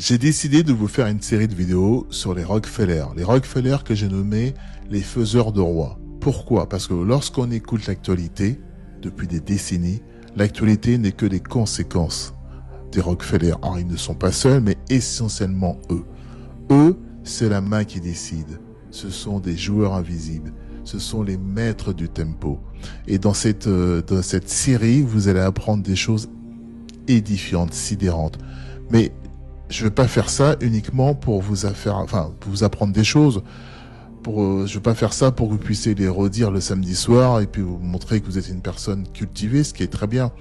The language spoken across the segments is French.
J'ai décidé de vous faire une série de vidéos sur les Rockefeller. Les Rockefeller que j'ai nommés les faiseurs de rois. Pourquoi? Parce que lorsqu'on écoute l'actualité, depuis des décennies, l'actualité n'est que des conséquences des Rockefeller. Alors ils ne sont pas seuls, mais essentiellement eux. Eux, c'est la main qui décide. Ce sont des joueurs invisibles. Ce sont les maîtres du tempo. Et dans cette série, vous allez apprendre des choses édifiantes, sidérantes. Mais je ne vais pas faire ça uniquement pour vous apprendre des choses. Je vais pas faire ça pour que vous puissiez les redire le samedi soir et puis vous montrer que vous êtes une personne cultivée, ce qui est très bien.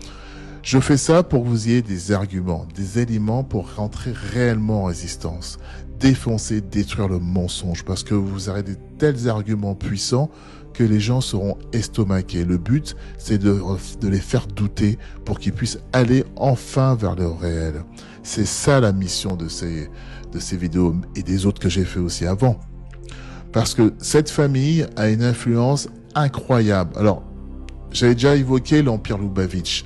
Je fais ça pour que vous ayez des arguments, des éléments pour rentrer réellement en résistance, défoncer, détruire le mensonge, parce que vous aurez de tels arguments puissants que les gens seront estomaqués. Le but, c'est de les faire douter pour qu'ils puissent aller enfin vers le réel. C'est ça la mission de ces vidéos et des autres que j'ai fait aussi avant. Parce que cette famille a une influence incroyable. Alors, j'avais déjà évoqué l'Empire Loubavitch.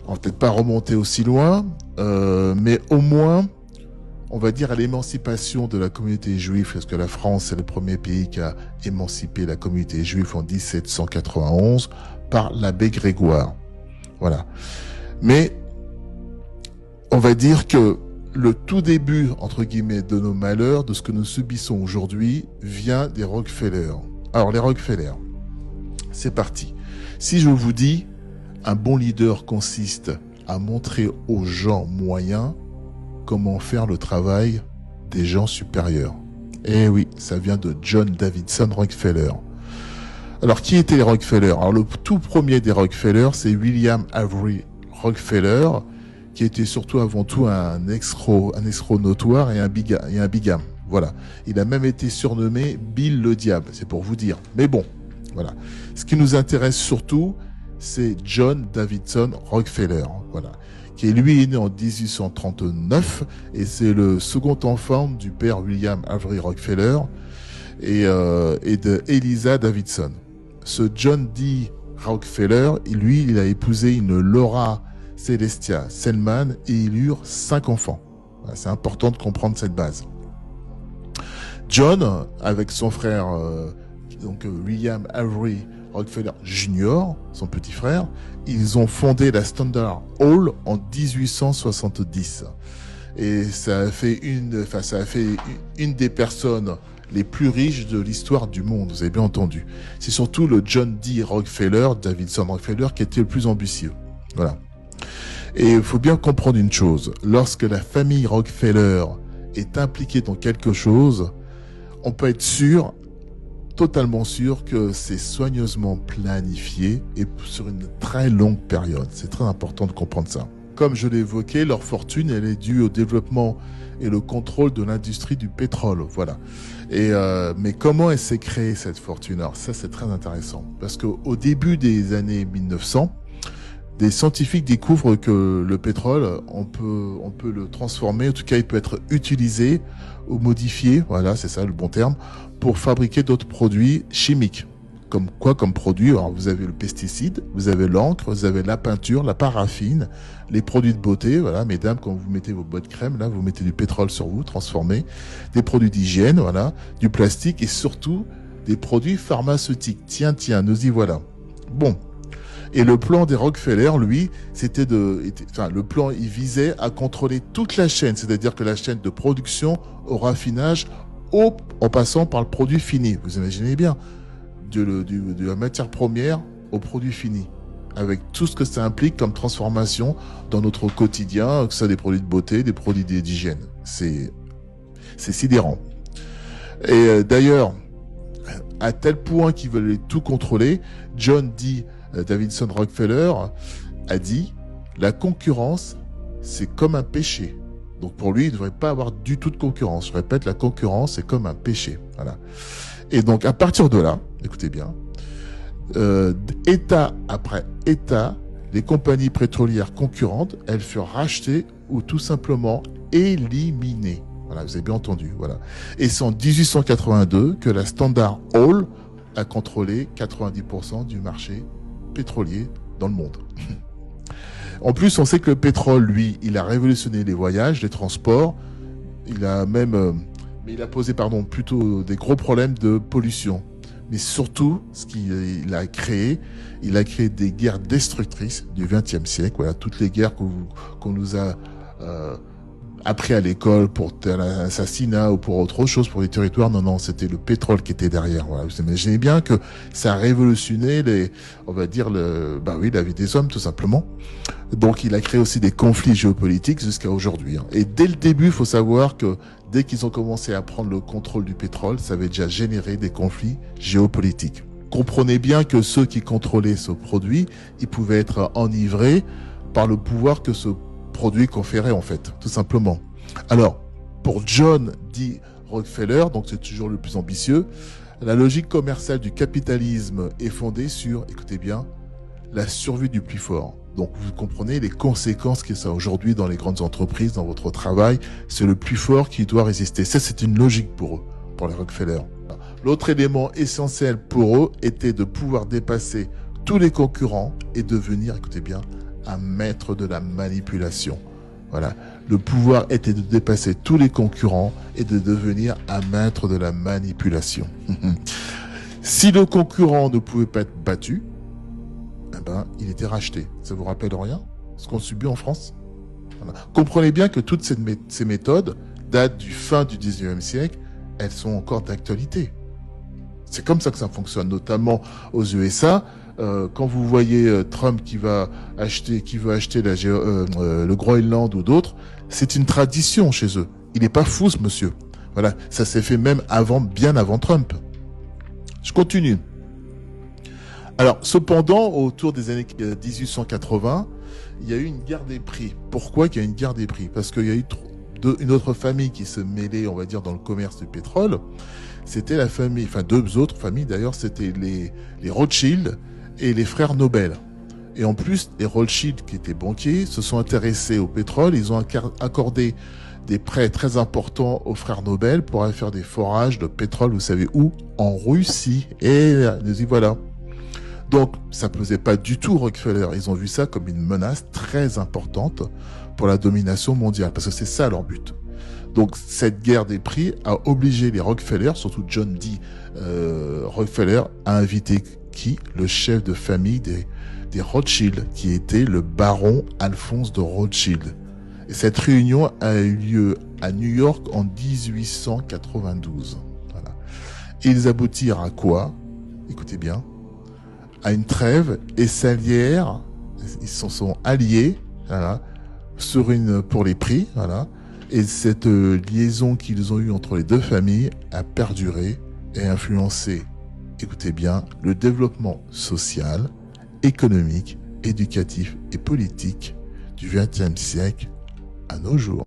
On va peut-être pas remonter aussi loin, mais au moins, on va dire à l'émancipation de la communauté juive, parce que la France est le premier pays qui a émancipé la communauté juive en 1791 par l'abbé Grégoire. Voilà. Mais on va dire que le tout début, entre guillemets, de nos malheurs, de ce que nous subissons aujourd'hui, vient des Rockefeller. Alors, les Rockefeller, c'est parti. Si je vous dis, un bon leader consiste à montrer aux gens moyens comment faire le travail des gens supérieurs. Eh oui, ça vient de John Davidson Rockefeller. Alors, qui étaient les Rockefeller? Alors, le tout premier des Rockefeller, c'est William Avery Rockefeller, qui était surtout avant tout un escroc notoire et un bigame. Voilà. Il a même été surnommé Bill le Diable, c'est pour vous dire. Mais bon, voilà. Ce qui nous intéresse surtout, c'est John Davidson Rockefeller, voilà, qui lui est né en 1839 et c'est le second enfant du père William Avery Rockefeller et de Eliza Davidson. Ce John D. Rockefeller, lui, il a épousé une Laura Celestia Selman et ils eurent 5 enfants. Voilà, c'est important de comprendre cette base. John, avec son frère William Avery Rockefeller Jr., son petit frère, ils ont fondé la Standard Oil en 1870. Et ça a fait une des personnes les plus riches de l'histoire du monde, vous avez bien entendu. C'est surtout le John D. Rockefeller, Davidson Rockefeller, qui était le plus ambitieux. Voilà. Et il faut bien comprendre une chose. Lorsque la famille Rockefeller est impliquée dans quelque chose, on peut être sûr, totalement sûr, que c'est soigneusement planifié et sur une très longue période. C'est très important de comprendre ça. Comme je l'ai évoqué, leur fortune, elle est due au développement et le contrôle de l'industrie du pétrole. Voilà. Mais comment elle s'est créée, cette fortune? Alors ça, c'est très intéressant. Parce qu'au début des années 1900, des scientifiques découvrent que le pétrole, on peut le transformer, en tout cas il peut être utilisé ou modifié, voilà, c'est ça le bon terme, pour fabriquer d'autres produits chimiques. Comme quoi, comme produit? Alors vous avez le pesticide, vous avez l'encre, vous avez la peinture, la paraffine, les produits de beauté, voilà, mesdames, quand vous mettez vos bottes crème, là, vous mettez du pétrole sur vous, transformé, des produits d'hygiène, voilà, du plastique et surtout des produits pharmaceutiques. Tiens, nous y voilà. Bon. Et le plan des Rockefeller, lui, le plan, il visait à contrôler toute la chaîne, c'est-à-dire que la chaîne de production au raffinage, en passant par le produit fini. Vous imaginez bien, de la matière première au produit fini, avec tout ce que ça implique comme transformation dans notre quotidien, que ce soit des produits de beauté, des produits d'hygiène. C'est sidérant. Et d'ailleurs, à tel point qu'ils veulent tout contrôler, John D. Davidson Rockefeller a dit « La concurrence, c'est comme un péché ». Donc pour lui, il ne devrait pas avoir du tout de concurrence. Je répète, la concurrence, c'est comme un péché. Voilà. Et donc à partir de là, écoutez bien, État après État, les compagnies pétrolières concurrentes, elles furent rachetées ou tout simplement éliminées. Voilà, vous avez bien entendu. Voilà. Et c'est en 1882 que la Standard Oil a contrôlé 90% du marché pétrolier dans le monde. En plus, on sait que le pétrole, lui, il a révolutionné les voyages, les transports, il a même, mais il a posé, pardon, plutôt des gros problèmes de pollution. Mais surtout, ce qu'il a créé des guerres destructrices du XXe siècle. Voilà, toutes les guerres qu'on nous a appris à l'école pour un assassinat ou pour autre chose, pour les territoires. Non, c'était le pétrole qui était derrière. Voilà. Vous imaginez bien que ça a révolutionné on va dire la vie des hommes, tout simplement. Donc, il a créé aussi des conflits géopolitiques jusqu'à aujourd'hui. Et dès le début, il faut savoir que dès qu'ils ont commencé à prendre le contrôle du pétrole, ça avait déjà généré des conflits géopolitiques. Comprenez bien que ceux qui contrôlaient ce produit, ils pouvaient être enivrés par le pouvoir que ce produit conférait, en fait, tout simplement. Alors, pour John D. Rockefeller, donc c'est toujours le plus ambitieux, la logique commerciale du capitalisme est fondée sur, écoutez bien, la survie du plus fort. Donc vous comprenez les conséquences que ça a aujourd'hui dans les grandes entreprises, dans votre travail, c'est le plus fort qui doit résister. Ça, c'est une logique pour eux, pour les Rockefeller. L'autre élément essentiel pour eux était de pouvoir dépasser tous les concurrents et devenir, écoutez bien, un maître de la manipulation. Voilà. Le pouvoir était de dépasser tous les concurrents et de devenir un maître de la manipulation. Si le concurrent ne pouvait pas être battu, il était racheté. Ça vous rappelle rien? Ce qu'on subit en France? Voilà. Comprenez bien que toutes ces méthodes datent du fin du 19e siècle. Elles sont encore d'actualité. C'est comme ça que ça fonctionne, notamment aux USA. Quand vous voyez Trump qui veut acheter le Groenland ou d'autres, c'est une tradition chez eux. Il n'est pas fou, ce monsieur. Voilà, ça s'est fait même bien avant Trump. Je continue. Alors, cependant, autour des années 1880, il y a eu une guerre des prix. Pourquoi il y a eu une guerre des prix? Parce qu'il y a eu une autre famille qui se mêlait, on va dire, dans le commerce du pétrole. C'était la famille, enfin deux autres familles d'ailleurs, c'était les Rothschild et les frères Nobel. Et en plus, les Rothschild, qui étaient banquiers, se sont intéressés au pétrole. Ils ont accordé des prêts très importants aux frères Nobel pour aller faire des forages de pétrole, vous savez où? En Russie. Et nous y voilà. Donc, ça ne pesait pas du tout Rockefeller. Ils ont vu ça comme une menace très importante pour la domination mondiale, parce que c'est ça leur but. Donc, cette guerre des prix a obligé les Rockefeller, surtout John D. Rockefeller, à inviter qui? Le chef de famille des Rothschild, qui était le baron Alphonse de Rothschild. Et cette réunion a eu lieu à New York en 1892. Voilà. Et ils aboutirent à quoi? Écoutez bien. À une trêve, et s'allièrent, ils se sont alliés, voilà, pour les prix, voilà, et cette liaison qu'ils ont eue entre les deux familles a perduré et influencé, écoutez bien, le développement social, économique, éducatif et politique du XXe siècle à nos jours.